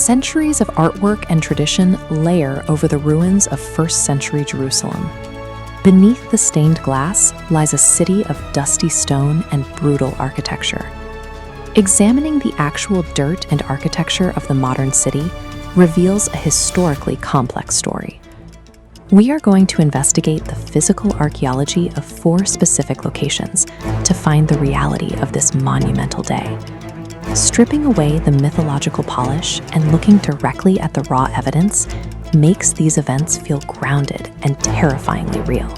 centuries of artwork and tradition layer over the ruins of 1st century Jerusalem. Beneath the stained glass lies a city of dusty stone and brutal architecture. Examining the actual dirt and architecture of the modern city reveals a historically complex story. We are going to investigate the physical archaeology of 4 specific locations to find the reality of this monumental day. Stripping away the mythological polish and looking directly at the raw evidence makes these events feel grounded and terrifyingly real.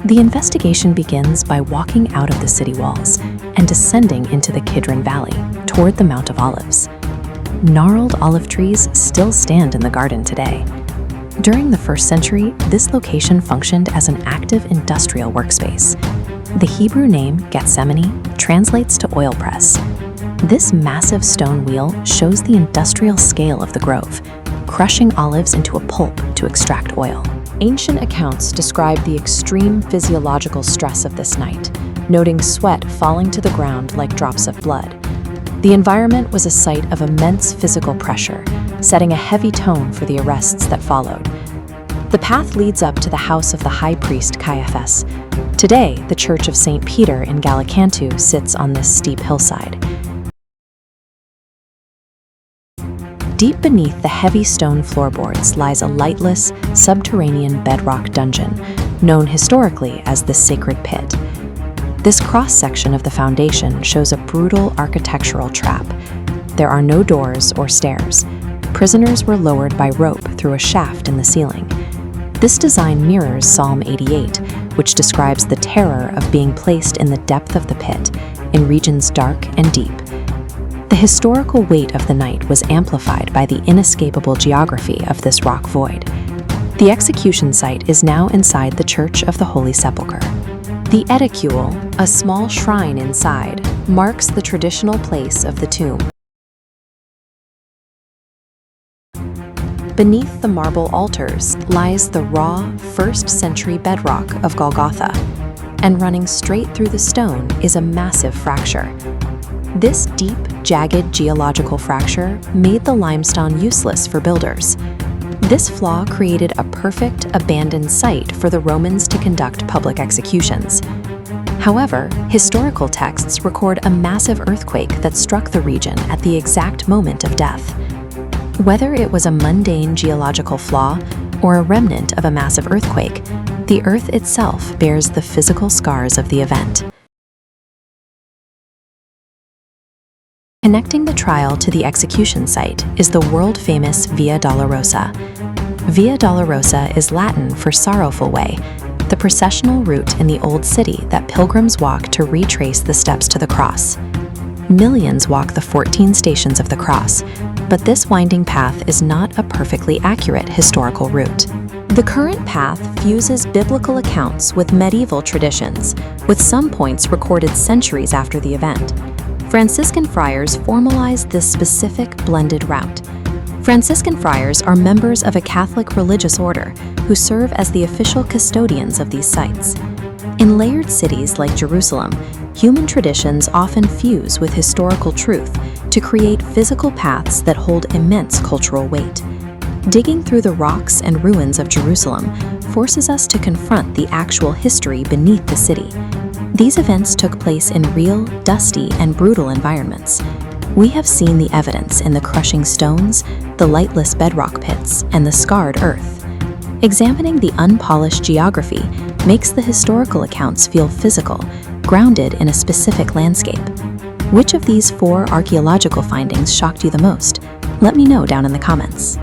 The investigation begins by walking out of the city walls and descending into the Kidron Valley toward the Mount of Olives. Gnarled olive trees still stand in the garden today. During the 1st century, this location functioned as an active industrial workspace. The Hebrew name Gethsemane translates to oil press. This massive stone wheel shows the industrial scale of the grove, crushing olives into a pulp to extract oil. Ancient accounts describe the extreme physiological stress of this night, noting sweat falling to the ground like drops of blood. The environment was a site of immense physical pressure, setting a heavy tone for the arrests that followed. The path leads up to the house of the high priest Caiaphas. Today, the Church of St. Peter in Gallicantu sits on this steep hillside. Deep beneath the heavy stone floorboards lies a lightless, subterranean bedrock dungeon, known historically as the Sacred Pit. This cross-section of the foundation shows a brutal architectural trap. There are no doors or stairs. Prisoners were lowered by rope through a shaft in the ceiling. This design mirrors Psalm 88, which describes the terror of being placed in the depth of the pit, in regions dark and deep. The historical weight of the night was amplified by the inescapable geography of this rock void. The execution site is now inside the Church of the Holy Sepulchre. The edicule, a small shrine inside, marks the traditional place of the tomb. Beneath the marble altars lies the raw 1st century bedrock of Golgotha, and running straight through the stone is a massive fracture. This deep, jagged geological fracture made the limestone useless for builders. This flaw created a perfect, abandoned site for the Romans to conduct public executions. However, historical texts record a massive earthquake that struck the region at the exact moment of death. Whether it was a mundane geological flaw or a remnant of a massive earthquake, the earth itself bears the physical scars of the event. Connecting the trial to the execution site is the world-famous Via Dolorosa. Via Dolorosa is Latin for sorrowful way, the processional route in the Old City that pilgrims walk to retrace the steps to the cross. Millions walk the 14 stations of the cross, but this winding path is not a perfectly accurate historical route. The current path fuses biblical accounts with medieval traditions, with some points recorded centuries after the event. Franciscan friars formalized this specific blended route. Franciscan friars are members of a Catholic religious order who serve as the official custodians of these sites. In layered cities like Jerusalem, human traditions often fuse with historical truth to create physical paths that hold immense cultural weight. Digging through the rocks and ruins of Jerusalem forces us to confront the actual history beneath the city. These events took place in real, dusty, and brutal environments. We have seen the evidence in the crushing stones, the lightless bedrock pits, and the scarred earth. Examining the unpolished geography makes the historical accounts feel physical, grounded in a specific landscape. Which of these 4 archaeological findings shocked you the most? Let me know down in the comments.